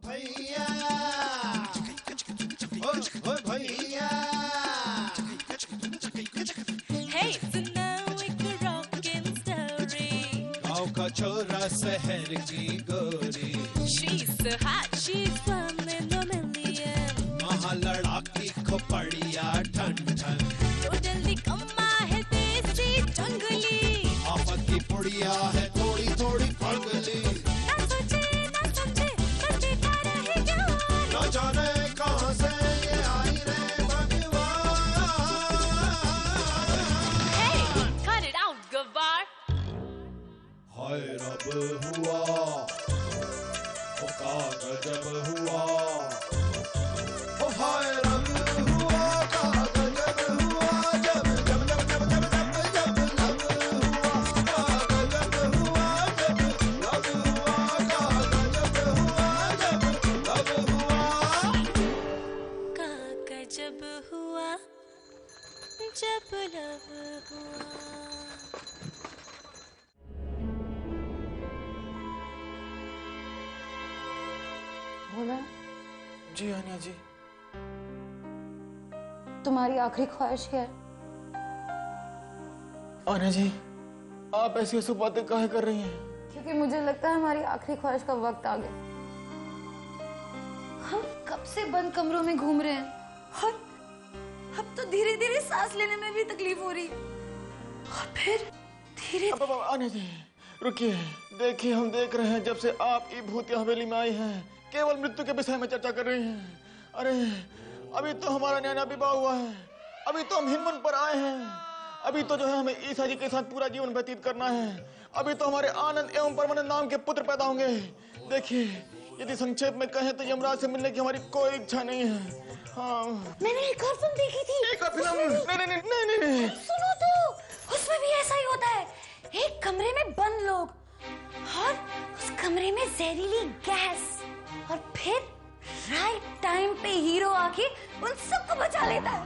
भैया ओ भैया Hey, so now एक rockin' story. गाँव का छोरा शहर की गोरी She's so hot, she's one in a million. वहाँ लड़ाकी खोपड़िया ठन ठन तो जल्दी कम्मा है देसी जंगली. आफत की पुड़िया है थोड़ी थोड़ी पगली ना सोचे ना समझे बस देखा रहे जवान. न जाने कहाँ से ये आई रे भगवान Hey, cut it out, गवार. हाय रब हुआ ओ का गजब हुआ ओ हाय रब हुआ का गजब हुआ जब जब जब जब जब जब जब लब हुआ का गजब हुआ जब लब हुआ का गजब हुआ जब लब हुआ का गजब हुआ जब लव हुआ. भोला, जी आनिया जी। तुम्हारी आखिरी ख्वाहिश क्या है? आनिया जी, आप ऐसी ऐसी बातें काहे कर रही हैं? क्योंकि मुझे लगता है हमारी आखिरी ख्वाहिश का वक्त आ गया। हम कब से बंद कमरों में घूम रहे हैं और अब तो धीरे धीरे सांस लेने में भी तकलीफ हो रही है और फिर धीरे अब आनिया जी रुकिए, देखिए हम देख रहे हैं जब से आप ये भूतिया हवेली में आई हैं केवल मृत्यु के विषय में चर्चा कर रही हैं। अरे अभी तो हमारा नया विवाह हुआ है, अभी तो हम हिमवन पर आए हैं, अभी तो जो है हमें ईसा जी के साथ पूरा जीवन व्यतीत करना है, अभी तो हमारे आनंद एवं परमानंद नाम के पुत्र पैदा होंगे। देखिए यदि संक्षेप में कहें तो यमराज से मिलने की हमारी कोई इच्छा नहीं है। हाँ मैंने एक और फिल्म देखी थी। एक और फिल्म? नहीं। सुनो तो, उसमें भी ऐसा ही होता है। एक कमरे में बंद लोग और उस कमरे में जहरीली गैस और फिर राइट टाइम पे हीरो आके उन सबको बचा लेता है।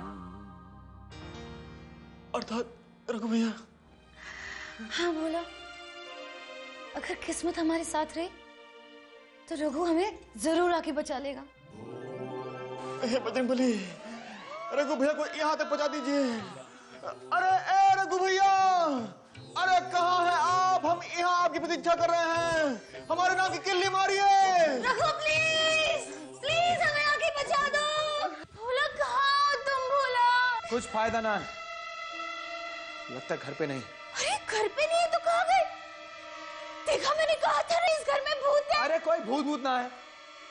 अर्थात रघु भैया। हाँ बोला, अगर किस्मत हमारे साथ रही तो रघु हमें जरूर आके बचा लेगा। हे बजरंगबली, रघु भैया को यहाँ तक पहुँचा दीजिए। अरे ए रघु भैया, अरे कहाँ है आप? हम यहाँ आपकी प्रतीक्षा कर रहे हैं, हमारे नाम की किल्ली मारिए। रघु प्लीज प्लीज हमें आके बचा दो। भोला कहाँ हो तुम? भोला कुछ फायदा ना है, लगता है घर पे नहीं। अरे घर पे नहीं है तो कहाँ गए? देखा, मैंने कहा था ना इस घर में भूत है। अरे कोई भूत भूत ना है,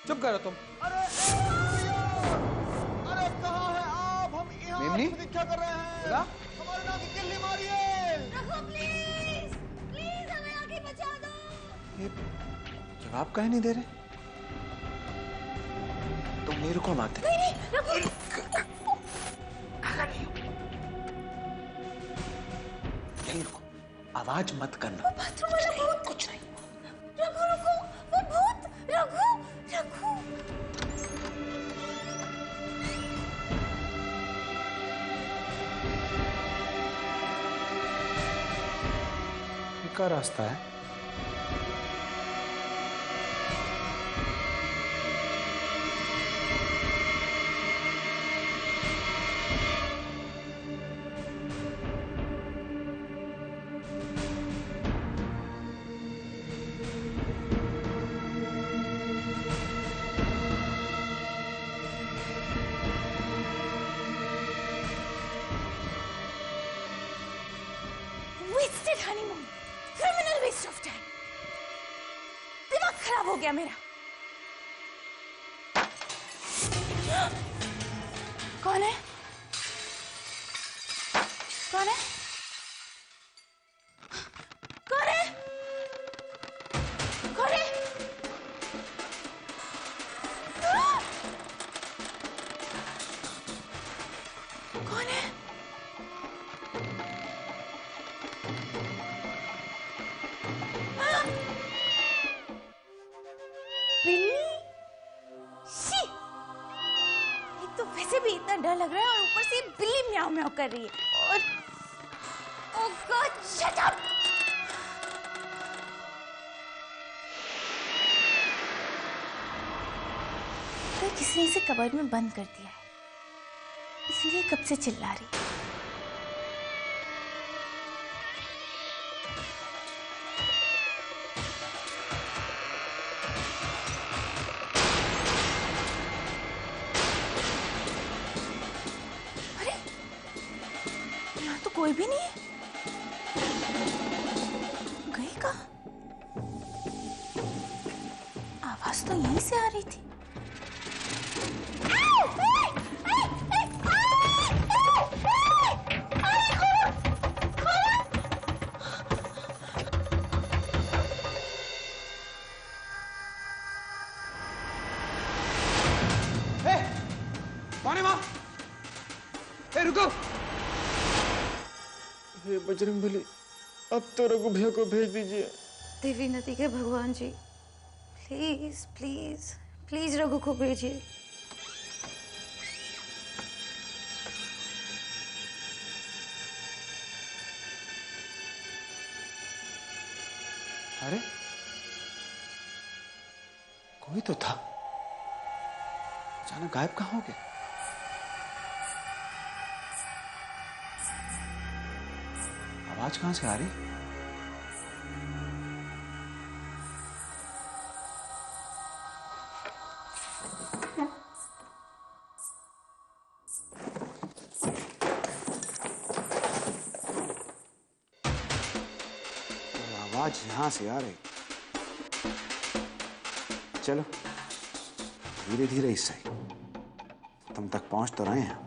चुप करो तुम। अरे कहाँ है आप? हम यहाँ आपकी प्रतीक्षा कर रहे हैं, हमारे नाम की किल्ली मारिए। रघु प्लीज प्लीज हमें आके बचा दो। ये जवाब काहे नहीं दे रहे? तुम नहीं रुको, हम आते। नहीं रघु, यहीं रुको, आवाज मत करना। वो बाथरूम वाला भूत। कुछ नहीं। रघु रुको, वो भूत। रघु रघु का रास्ता है? Wasted honeymoon, criminal waste of time. दिमाग खराब हो गया मेरा। कौन है? कौन है? कौन है? कौन है? कौन है? बिल्ली? शी! एक तो वैसे भी इतना डर लग रहा है और ऊपर से बिल्ली म्याऊं म्याऊं कर रही है और ओह गॉड, शट अप! लगता है किसी ने इसे कबर्ड में बंद कर दिया है, इसलिए कब से चिल्ला रही है। अरे यहाँ तो कोई भी नहीं है, गई कहाँ? आवाज तो यहीं से आ रही थी। रुको। हे बजरंगबली, अब तो रघु भैया को भेज दीजिए। देवी नदी के भगवान जी, प्लीज प्लीज प्लीज रघु को भेजिए। अरे कोई तो था, अचानक गायब कहाँ हो गया? आवाज कहां से आ रही? आवाज यहां से आ रही। चलो धीरे धीरे ही सही, तुम तक पहुंच तो रहे हैं।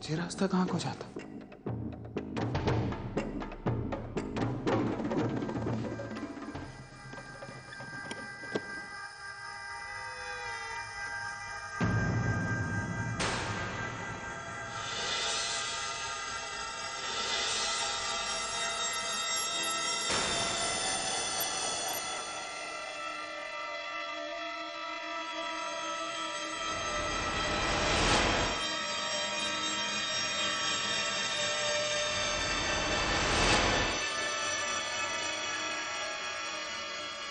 ये रास्ता कहाँ को जाता?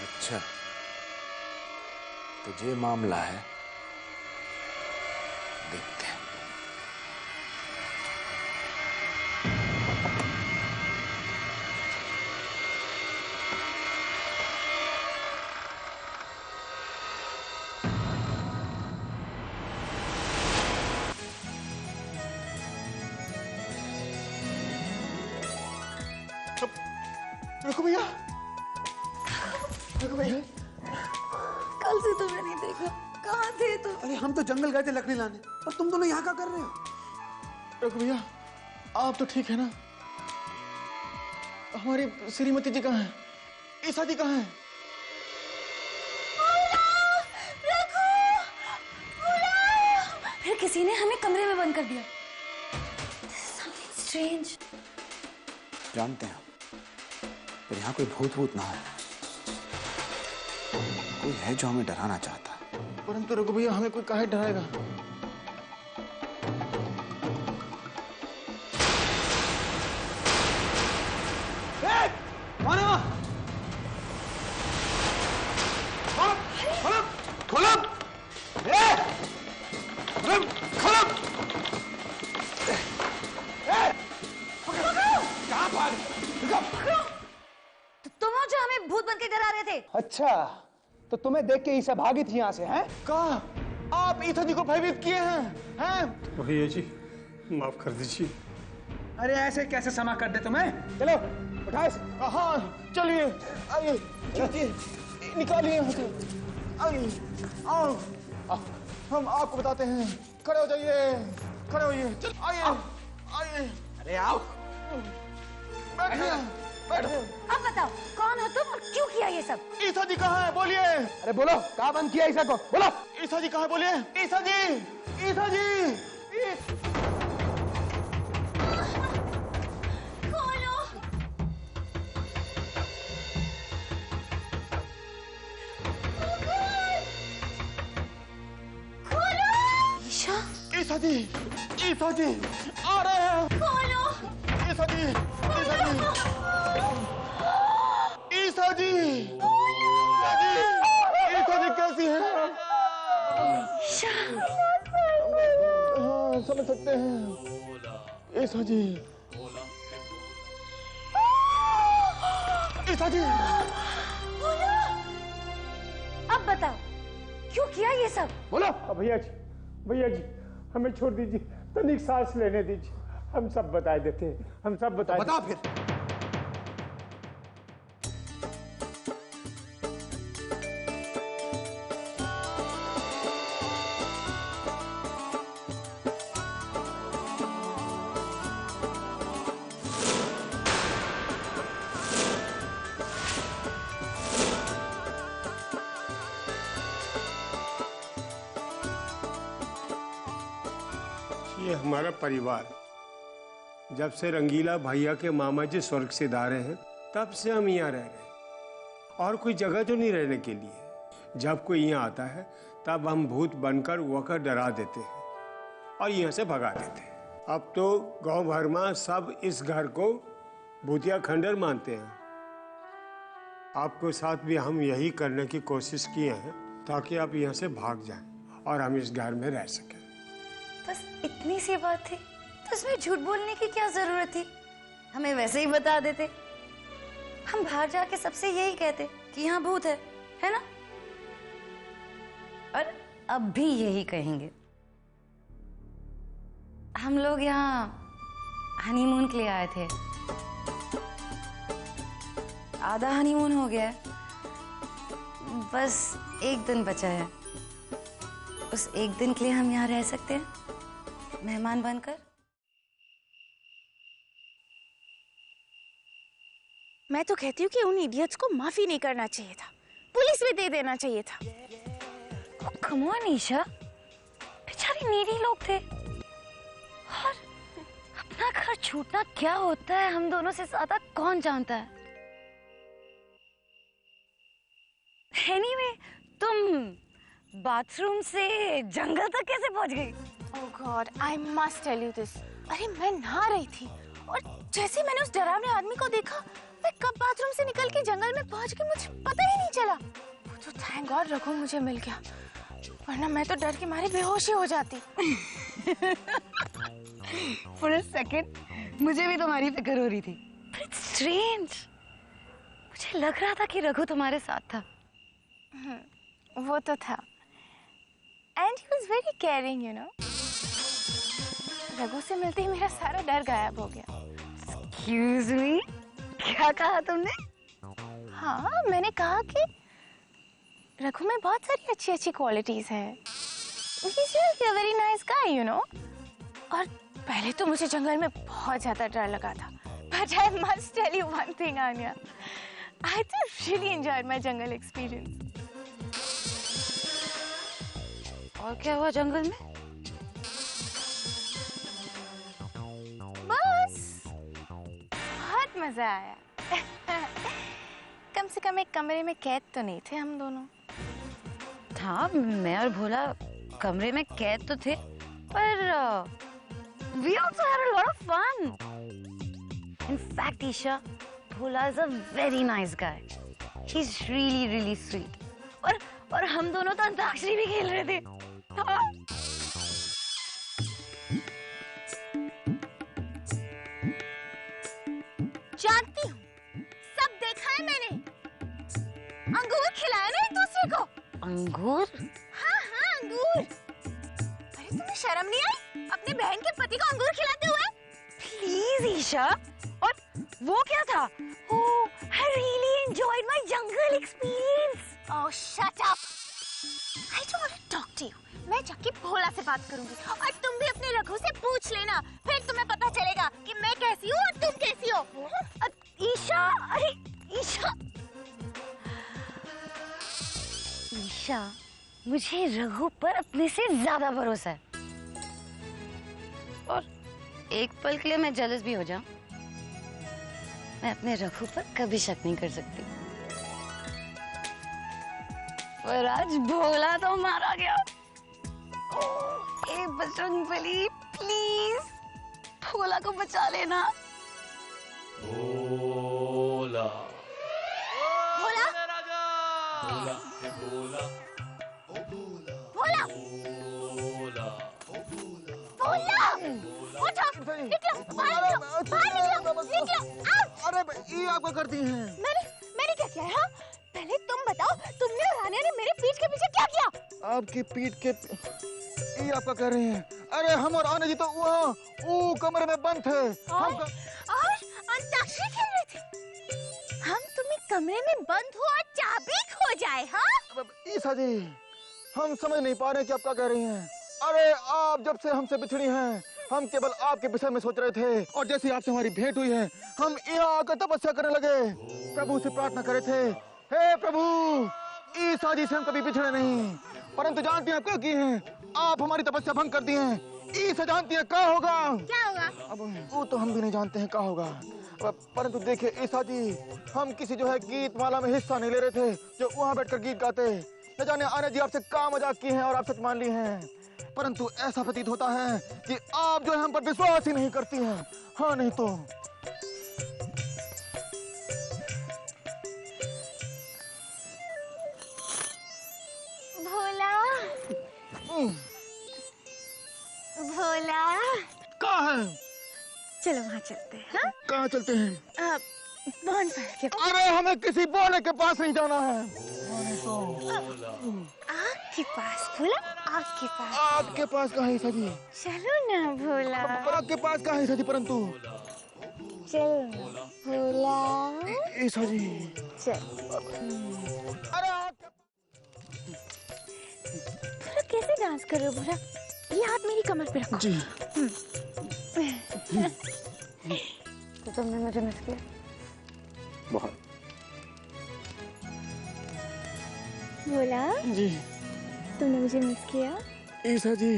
अच्छा, तो ये मामला है, देखते हैं। रघु भैया, रघु भैया, कल से तुम्हें नहीं देखा, कहाँ थे तुम? अरे हम तो जंगल गए थे लकड़ी लाने, और तुम दोनों यहाँ क्या कर रहे हो? रघु भैया, आप तो ठीक है ना? हमारी श्रीमती जी कहाँ हैं? ईसा जी कहाँ हैं? फिर किसी ने हमें कमरे में बंद कर दिया। Something strange. जानते हैं, पर यहाँ कोई भूत ना है, कोई है जो हमें डराना चाहता है। परंतु रघु भैया, हमें कोई काहे डराएगा? कौन है? तुम हो जो हमें भूत बन के डरा रहे थे। अच्छा, तो तुम्हें देख के ईसा भागी थी यहाँ से, हैं? कहा आप ईसा जी को भयभीत किए हैं? हैं? भैया जी माफ कर दीजिए। अरे ऐसे कैसे क्षमा कर दे तुम्हें? चलो उठाओ इसे। हाँ, चलिए, आइए, खींचिए, निकालिए यहाँ से, आइए, आओ, हम आपको बताते हैं। खड़े हो जाइए, खड़े होइए, चल, आइए, आइए, अरे आओ, बैठिए, बैठिए। अब बताओ, कौन हो तुम और क्यों किया ये सब? ईसा जी कहाँ है? बोलिए। अरे बोलो, कहाँ बंद किया ईसा को? बोलो। ईसा जी कहाँ है? बोलिए। ईसा जी, ईसा जी, ईसा जी, ईसा जी आ रहे हैं। खोलो। ईसा जी, ईसा जी, ईसा जी, ईसा जी कैसी हैं? ईशा, हाँ समझ सकते हैं। ईसा जी, ईसा जी, अब बताओ क्यों किया ये सब? बोलो भैया जी हमें छोड़ दीजिए, तनिक सांस लेने दीजिए, हम सब बता देते हैं, हम सब बता बता फिर। ये हमारा परिवार, जब से रंगीला भैया के मामा जी स्वर्ग से धारे हैं तब से हम यहाँ रह रहे हैं, और कोई जगह तो नहीं रहने के लिए। जब कोई यहाँ आता है तब हम भूत बनकर वकर डरा देते हैं और यहाँ से भगा देते हैं। अब तो गांव भर में सब इस घर को भूतिया खंडर मानते हैं। आपके साथ भी हम यही करने की कोशिश किए हैं ताकि आप यहाँ से भाग जाएं और हम इस घर में रह सकें। बस इतनी सी बात थी तो इसमें झूठ बोलने की क्या जरूरत थी? हमें वैसे ही बता देते। हम बाहर जाके सबसे यही कहते कि यहाँ भूत है ना? और अब भी यही कहेंगे। हम लोग यहाँ हनीमून के लिए आए थे। आधा हनीमून हो गया है, बस एक दिन बचा है। उस एक दिन के लिए हम यहाँ रह सकते हैं मेहमान बनकर। मैं तो कहती हूँ कि उन इडियट्स को माफी नहीं करना चाहिए था, पुलिस में दे देना चाहिए था। कम ऑन ईशा, बेचारे नीडी लोग थे। और अपना घर छूटना क्या होता है हम दोनों से ज्यादा कौन जानता है? एनीवे, तुम बाथरूम से जंगल तक कैसे पहुंच गई? Oh God, I must tell you this. अरे मैं नहा रही थी और जैसे मैंने उस डरावने आदमी को देखा, मैं कब बाथरूम से निकल के जंगल में पहुंच गई मुझे पता ही नहीं चला। वो तो थैंक गॉड रघु मुझे मिल गया, वरना मैं तो डर के मारे बेहोश ही हो जाती। For a second, मुझे भी तुम्हारी फिक्र हो रही थी। But it's strange. मुझे लग रहा था कि रघु तुम्हारे साथ था। वो तो था। And he was very caring, you know. Raghu से मिलते ही मेरा सारा डर गायब हो गया। Excuse me? क्या कहा तुमने? हाँ, मैंने कहा कि रघु में बहुत सारी अच्छी क्वालिटीज हैं। He's really a very nice guy, you know. और पहले तो मुझे जंगल में बहुत ज्यादा डर लगा था। But I must tell you one thing, Anya. I just really enjoyed my jungle experience. और क्या हुआ जंगल में? बस बहुत मजा आया। कम से कम एक कमरे में कैद तो नहीं थे हम दोनों। हाँ, मैं और भोला कमरे में कैद तो थे, पर we also had a lot of fun. In fact, Isha, Bhola is a very nice guy. He's really, really sweet. और हम दोनों तो अंताक्षरी भी खेल रहे थे। हाँ। जानती हूँ, सब देखा है मैंने। अंगूर खिलाया ना एक दूसरे को। अंगूर? हाँ हाँ अंगूर। अरे तुम्हें शर्म नहीं आई अपनी बहन के पति को अंगूर खिलाते हुए? प्लीज ईशा, और वो क्या था? Oh, I really enjoyed my jungle experience. Oh, shut up. I don't want to talk to you. मैं जाके भोला से बात करूंगी और तुम भी अपने रघु से पूछ लेना, फिर तुम्हें पता चलेगा कि मैं कैसी हूँ और तुम कैसी हो। ईशा, अरे ईशा, ईशा, मुझे रघु पर अपने से ज्यादा भरोसा है। और एक पल के लिए मैं जेलस भी हो जाऊं, मैं अपने रघु पर कभी शक नहीं कर सकती। पर आज भोला तो मारा गया। ए बजरंगबली प्लीज भोला को बचा लेना। भोला भोला राजा भोला हे भोला ओ भोला भोला भोला ओ भोला भोला उठो, निकलो बाहर, निकलो आउट। अरे ये आप क्या करती हैं? मैंने क्या किया है? हाँ? पहले तुम बताओ, तुमने और आन्या ने मेरे पीठ के पीछे क्या किया? आपकी पीठ के ये आप क्या कह रहे हैं? अरे हम और आन्या जी तो वहाँ वो कमरे में बंद थे। और अंताक्षरी खेल रहे थे। हम तुम्हें कमरे में बंद हो और चाबी खो जाए। हाँ ईसा जी, हम समझ नहीं पा रहे कि आप क्या कह रही हैं। अरे आप जब से हमसे बिछड़ी हैं, हम केवल आपके विषय में सोच रहे थे, और जैसे आपसे हमारी भेंट हुई है, हम यहाँ आकर तपस्या करने लगे, प्रभु से प्रार्थना करे थे, हे प्रभु ईसा जी से हम कभी बिछड़े नहीं, परंतु जानती हैं आप क्या की हैं? आप हमारी तपस्या भंग कर दी हैं। ईसा जानती है क्या होगा? क्या होगा? अब वो तो हम भी नहीं जानते हैं क्या होगा। परंतु देखिए ईसा जी, हम किसी जो है गीत माला में हिस्सा नहीं ले रहे थे, जो वहाँ बैठकर गीत गाते। न जाने आन्या जी आपसे क्या मजाक की हैं और आप सच मान ली हैं, परंतु ऐसा प्रतीत होता है कि आप जो है हम पर विश्वास ही नहीं करती हैं। हाँ नहीं तो भोला भोला कहाँ है? चलो वहाँ चलते हैं। हाँ? कहाँ चलते हैं? bonfire के पास। अरे हमें किसी बोले के पास नहीं जाना है। आग के पास भोला, आग के पास। आपके पास कहाँ है ईसा जी? चलो ना भोला, पर आपके पास कहाँ है ईसा जी? परंतु चलो ना भोला, ईसा जी चल। अरे आप भोला कैसे डांस कर रहे हो भोला? ये हाथ मेरी कमर पे रखो। जी। तो तुमने मुझे मिस किया? बहुत। भोला जी तुमने मुझे मिस किया? ईसा जी,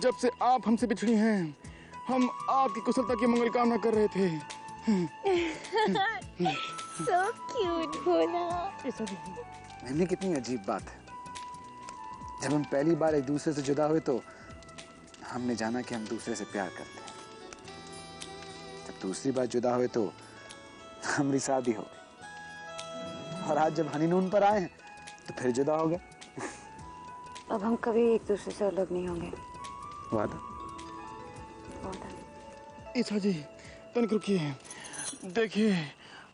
जब से आप हमसे बिछड़ी हैं, हम आपकी कुशलता की मंगल कामना कर रहे थे। So cute भोला। ईसा जी मैंने कितनी अजीब बात है, जब हम पहली बार एक दूसरे से जुदा हुए तो हमने जाना कि हम दूसरे से प्यार करते हैं। जब दूसरी बार जुदा हुए तो हमारी शादी हो गई, और आज जब हनीमून पर आए हैं तो फिर जुदा हो गए। अब हम कभी एक दूसरे से अलग नहीं होंगे। वादा? ईसा जी तनिक रुकिए, देखिए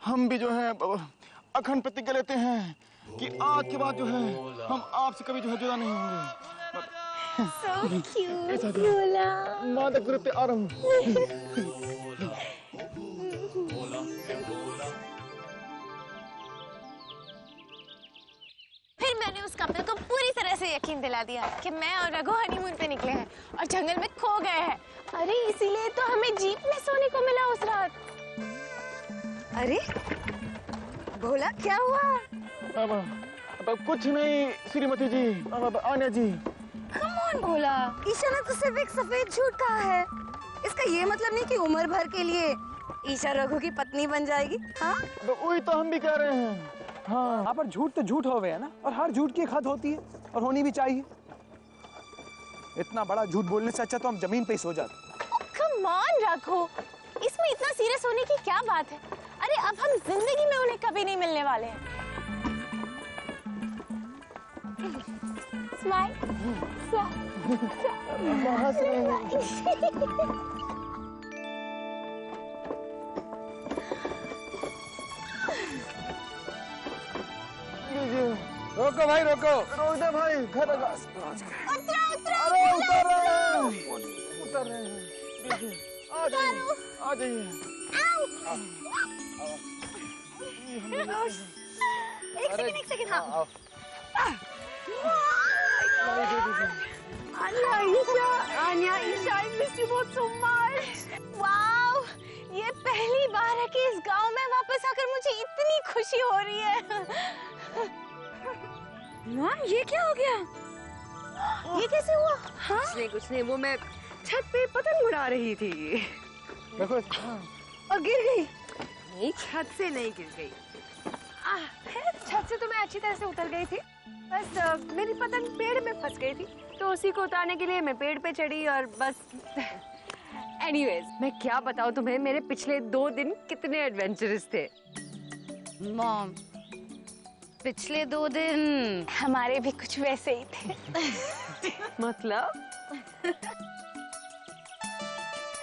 हम भी जो है अखंड प्रतिज्ञा लेते हैं कि आज के बाद जो है हम आपसे कभी जो है जुदा नहीं होंगे। So cute भोला। मादक नृत्य आरंभ। फिर मैंने उस कपल को पूरी तरह से यकीन दिला दिया कि मैं और रघु हनीमून पे निकले हैं और जंगल में खो गए हैं। अरे इसीलिए तो हमें जीप में सोने को मिला उस रात। अरे भोला क्या हुआ? अब कुछ नहीं श्रीमती जी, अब आन्या जी। Come on भोला, ईशा ने तो सिर्फ एक सफेद झूठ कहा है। इसका ये मतलब नहीं कि उम्र भर के लिए ईशा रघु की पत्नी बन जाएगी। हाँ वही तो हम भी कह रहे हैं। हाँ हाँ पर झूठ तो झूठ हो गया ना, और हर झूठ की एक हद होती है और होनी भी चाहिए। इतना बड़ा झूठ बोलने से अच्छा तो हम जमीन पे ही सो जाते। कम ऑन रघु, इसमें इतना सीरियस होने की क्या बात है? अरे अब हम जिंदगी में उन्हें कभी नहीं मिलने वाले हैं। स्माइल रोको भाई, रोको, रोक दे भाई। घर अरे उतर रहे हैं। देखिए आ जाइए, आ जाइए। एक सेकंड हाँ। Anya Isha, I miss you both so much. Wow, ये पहली बार है कि इस गांव में वापस आकर मुझे इतनी खुशी हो रही है। मॉम ये क्या हो गया? ये कैसे हुआ? हाँ कुछ नहीं, वो मैं छत पे पतंग उड़ा रही थी देखो और गिर गई। नहीं, छत से नहीं गिर गई, छत से तो मैं अच्छी तरह से उतर गई थी, बस मेरी पतंग पेड़ में फंस गई थी, तो उसी को उतारने के लिए मैं पेड़ पे चढ़ी और बस। एनीवेज, मैं क्या बताऊं तुम्हें, मेरे पिछले 2 दिन कितने एडवेंचरस थे। मॉम, पिछले 2 दिन हमारे भी कुछ वैसे ही थे। मतलब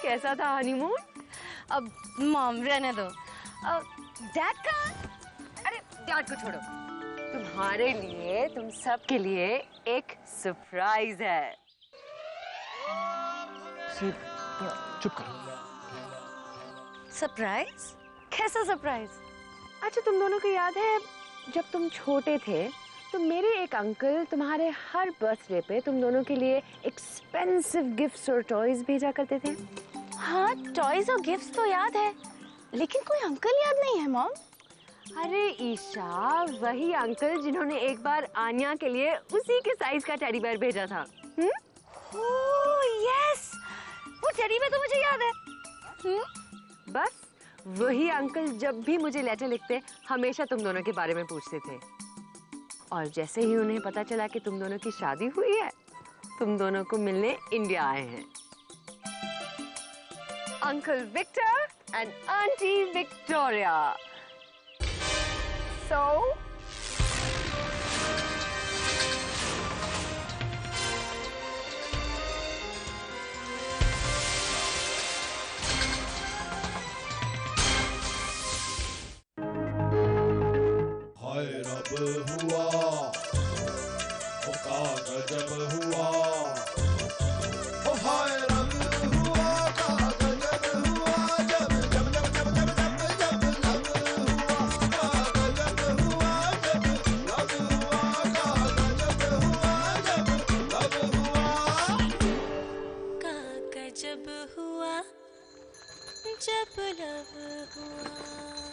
कैसा था हनीमून? अब मॉम रहने दो। डैड कहाँ? अरे डैड को छोड़ो, तुम्हारे लिए, तुम सब के लिए एक सरप्राइज है। चुप करो। सरप्राइज? कैसा सरप्राइज? अच्छा, तुम दोनों को याद है जब तुम छोटे थे तो मेरे एक अंकल तुम्हारे हर बर्थडे पे तुम दोनों के लिए एक्सपेंसिव गिफ्ट्स और टॉयज भेजा करते थे? हाँ, टॉयज और गिफ्ट्स तो याद है, लेकिन कोई अंकल याद नहीं है मॉम। अरे ईशा, वही अंकल जिन्होंने एक बार आन्या के लिए उसी के साइज का टेडी बेयर भेजा था। ओह यस, वो टेडी बेयर तो मुझे याद है। बस वही अंकल जब भी मुझे लेटर लिखते हमेशा तुम दोनों के बारे में पूछते थे, और जैसे ही उन्हें पता चला कि तुम दोनों की शादी हुई है, तुम दोनों को मिलने इंडिया आए हैं। Uncle Victor and aunty Victoria. So हाय रब हुआ, ओ का गजब हुआ, ओ हाय रब हुआ, का गजब हुआ, जब जब जब जब जब जब जब लब हुआ, का गजब हुआ, जब लब हुआ, का गजब हुआ, जब लब हुआ। का गजब हुआ जब लव हुआ।